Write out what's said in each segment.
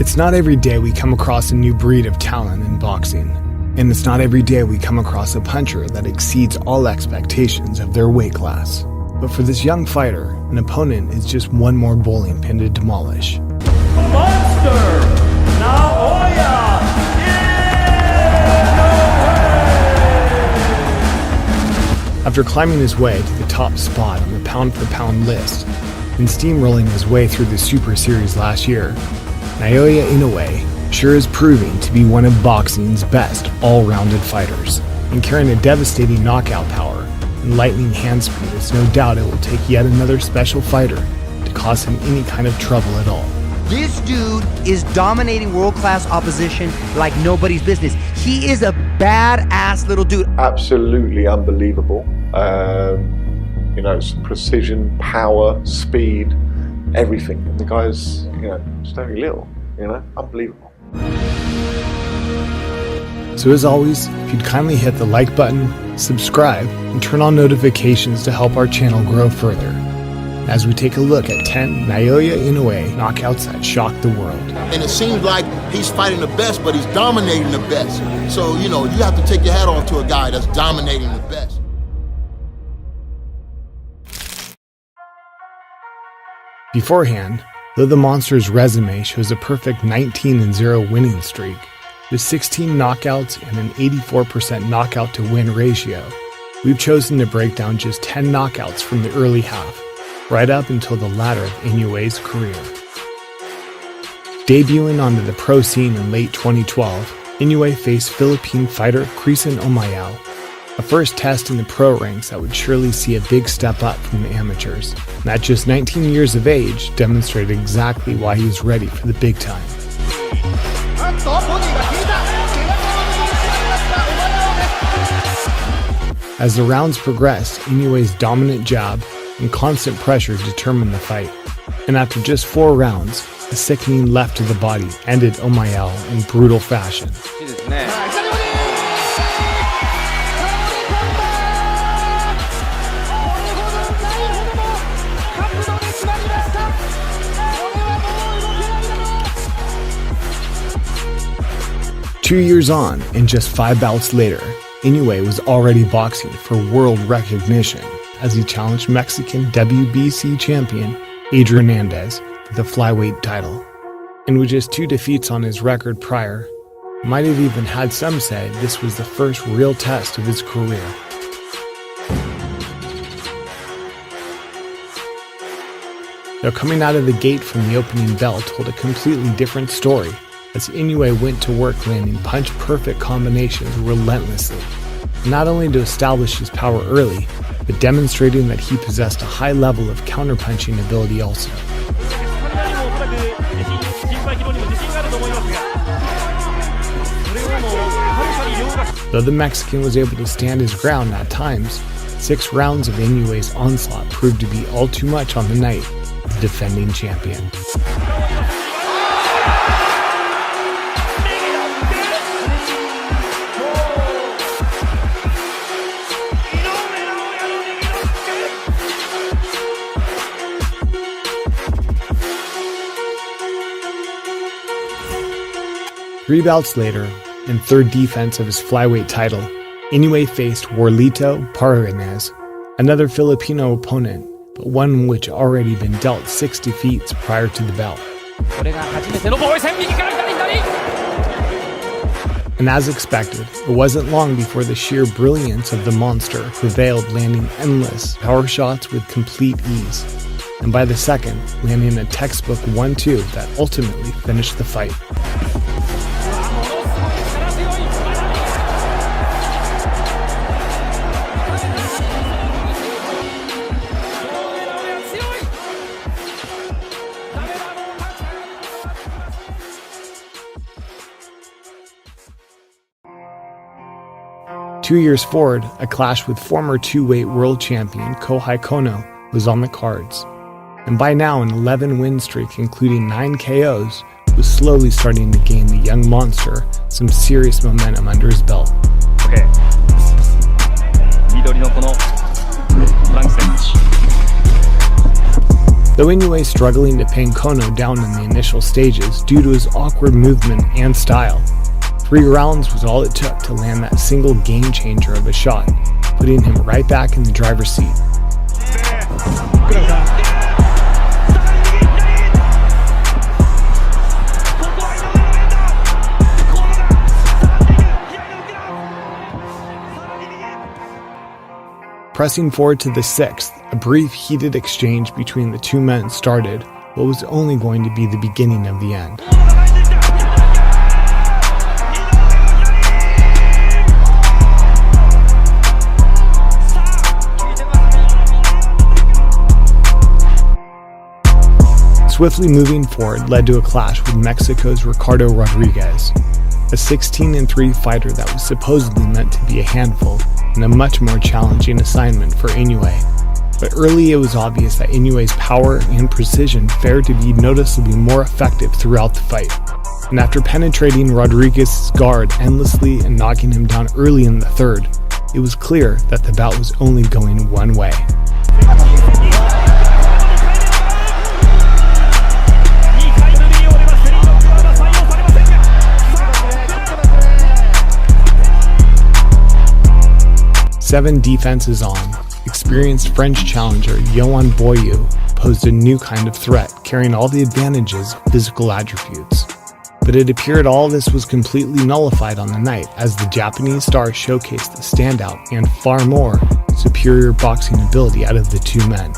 It's not every day we come across a new breed of talent in boxing, and it's not every day we come across a puncher that exceeds all expectations of their weight class. But for this young fighter, an opponent is just one more bowling pin to demolish. Monster Naoya Inoue! After climbing his way to the top spot on the pound-for-pound list and steamrolling his way through the Super Series last year, Naoya Inoue sure is proving to be one of boxing's best all-rounded fighters. And carrying a devastating knockout power and lightning hand speed, it's no doubt it will take yet another special fighter to cause him any kind of trouble at all. This dude is dominating world-class opposition like nobody's business. He is a badass little dude. Absolutely unbelievable. It's precision, power, speed, everything. And the guy's, just very little, unbelievable. So as always, if you'd kindly hit the like button, subscribe, and turn on notifications to help our channel grow further, as we take a look at 10 Naoya Inoue knockouts that shocked the world. And it seems like he's fighting the best, but he's dominating the best. So, you have to take your hat off to a guy that's dominating the best. Beforehand, though the Monster's resume shows a perfect 19-0 winning streak, with 16 knockouts and an 84% knockout-to-win ratio, we've chosen to break down just 10 knockouts from the early half, right up until the latter of Inoue's career. Debuting onto the pro scene in late 2012, Inoue faced Philippine fighter Crisan Omayao, a first test in the pro ranks that would surely see a big step up from the amateurs, and at just 19 years of age demonstrated exactly why he was ready for the big time. As the rounds progressed, Inoue's dominant jab and constant pressure determined the fight, and after just 4 rounds, a sickening left to the body ended Omayao in brutal fashion. 2 years on, and just 5 bouts later, Inoue was already boxing for world recognition as he challenged Mexican WBC champion Adrian Hernandez for the flyweight title. And with just 2 defeats on his record prior, might have even had some say this was the first real test of his career. Though coming out of the gate from the opening bell told a completely different story, as Inoue went to work landing punch-perfect combinations relentlessly, not only to establish his power early, but demonstrating that he possessed a high level of counterpunching ability also. Though the Mexican was able to stand his ground at times, 6 rounds of Inoue's onslaught proved to be all too much on the night of the defending champion. Three bouts later, in third defense of his flyweight title, Inoue faced Warlito Paredes, another Filipino opponent, but one which already been dealt 6 defeats prior to the bout. And as expected, it wasn't long before the sheer brilliance of the Monster prevailed, landing endless power shots with complete ease, and by the second, landing a textbook 1-2 that ultimately finished the fight. Two years forward, a clash with former 2-weight world champion Kohei Kono was on the cards. And by now, an 11-win streak, including 9 KOs, was slowly starting to gain the young Monster some serious momentum under his belt. Okay. Though Inoue struggling to pin Kono down in the initial stages due to his awkward movement and style, 3 rounds was all it took to land that single game changer of a shot, putting him right back in the driver's seat. Pressing forward to the 6th, a brief heated exchange between the two men started what was only going to be the beginning of the end. Swiftly moving forward led to a clash with Mexico's Ricardo Rodriguez, a 16-3 fighter that was supposedly meant to be a handful and a much more challenging assignment for Inoue. But early it was obvious that Inoue's power and precision fared to be noticeably more effective throughout the fight. And after penetrating Rodriguez's guard endlessly and knocking him down early in the 3rd, it was clear that the bout was only going one way. Seven defenses on, experienced French challenger Yohan Boyu posed a new kind of threat, carrying all the advantages of physical attributes. But it appeared all this was completely nullified on the night as the Japanese star showcased the standout and far more superior boxing ability out of the two men.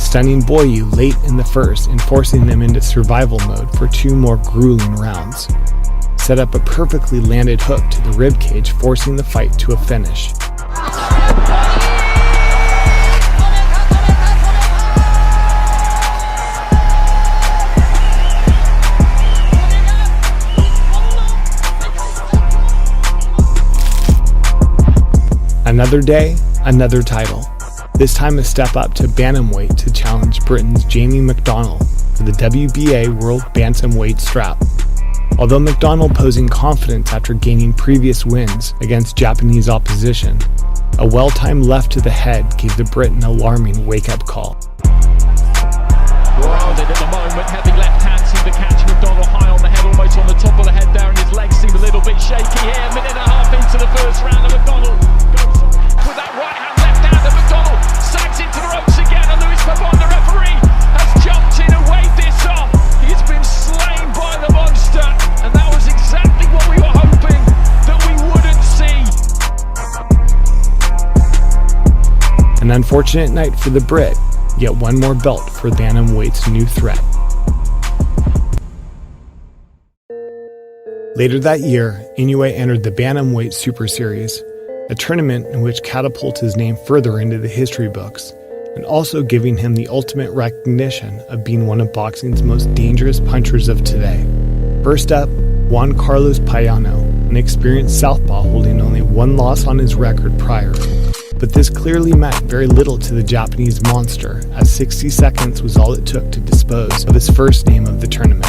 Stunning Boyu late in the 1st and forcing them into survival mode for 2 more grueling rounds. Set up a perfectly landed hook to the ribcage, forcing the fight to a finish. Another day, another title. This time a step up to bantamweight to challenge Britain's Jamie McDonnell for the WBA World Bantamweight strap. Although McDonnell posing confidence after gaining previous wins against Japanese opposition, a well-timed left to the head gave the Brit an alarming wake-up call. Rounded at the moment, heavy left hand seemed to catch McDonnell high on the head, almost on the top of the head there, and his legs seem a little bit shaky here. A minute and a half into the 1st round, and McDonnell goes with that right hand, left hand, and McDonnell sags into the ropes again, and Luis Pavon, the referee, has jumped in and weighed this off. He's been slain by the monster, and that was exactly what we were hoping that we wouldn't see. An unfortunate night for the Brit, yet one more belt for bantamweight's new threat. Later that year, Inoue entered the Bantamweight Super Series, a tournament in which catapulted his name further into the history books, and also giving him the ultimate recognition of being one of boxing's most dangerous punchers of today. First up, Juan Carlos Payano, an experienced southpaw holding only 1 loss on his record prior. But this clearly meant very little to the Japanese monster, as 60 seconds was all it took to dispose of his first name of the tournament.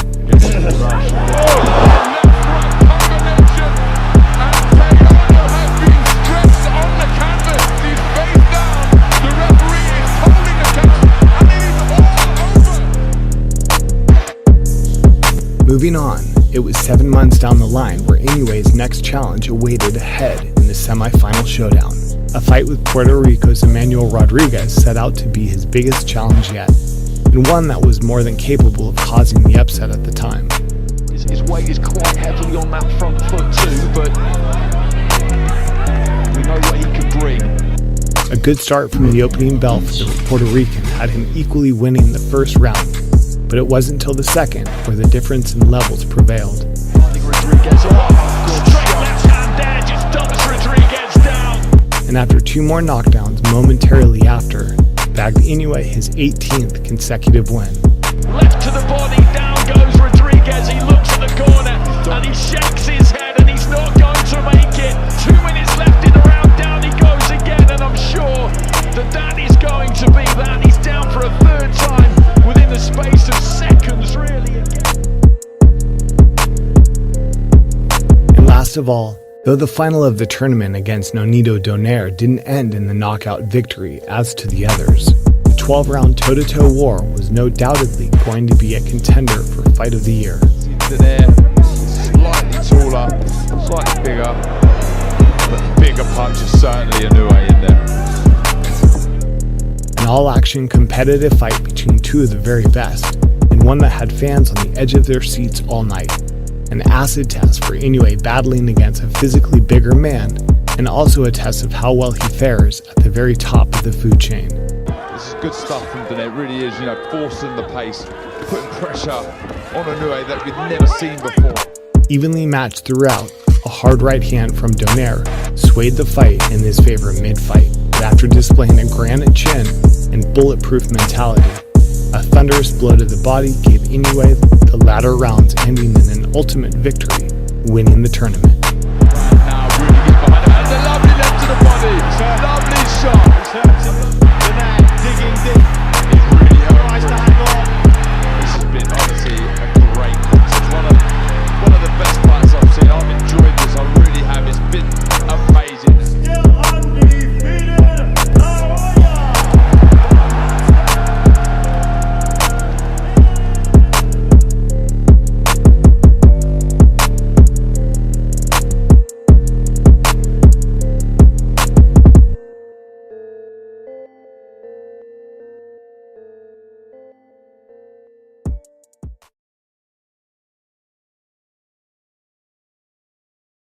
Moving on, it was 7 months down the line where Inoue's next challenge awaited ahead in the semi-final showdown. A fight with Puerto Rico's Emmanuel Rodriguez set out to be his biggest challenge yet, and one that was more than capable of causing the upset at the time. His weight is quite heavily on that front foot too, but we know what he could bring. A good start from the opening bell for the Puerto Rican had him equally winning the 1st round, but it wasn't until the 2nd where the difference in levels prevailed. And after 2 more knockdowns momentarily after, bagged Inoue his 18th consecutive win. Left to the body, down goes Rodriguez. He looks at the corner and he shakes his head and he's not going to make it. 2 minutes left in the round, down he goes again, and I'm sure that is going to be that. He's down for a 3rd time within the space of seconds, really, again. And last of all, Though the final of the tournament against Nonito Donaire didn't end in the knockout victory as to the others, the 12-round toe-to-toe war was no doubtedly going to be a contender for Fight of the Year. Donaire, slightly taller, slightly bigger, but the bigger punch is certainly Inoue in there. An all-action competitive fight between two of the very best, and one that had fans on the edge of their seats all night. An acid test for Inoue battling against a physically bigger man, and also a test of how well he fares at the very top of the food chain. This is good stuff from Donaire, it really is, forcing the pace, putting pressure on Inoue that we've never seen before. Evenly matched throughout, a hard right hand from Donaire swayed the fight in his favor mid-fight, but after displaying a granite chin and bulletproof mentality, a thunderous blow to the body gave Inoue the latter rounds, ending in an ultimate victory, winning the tournament.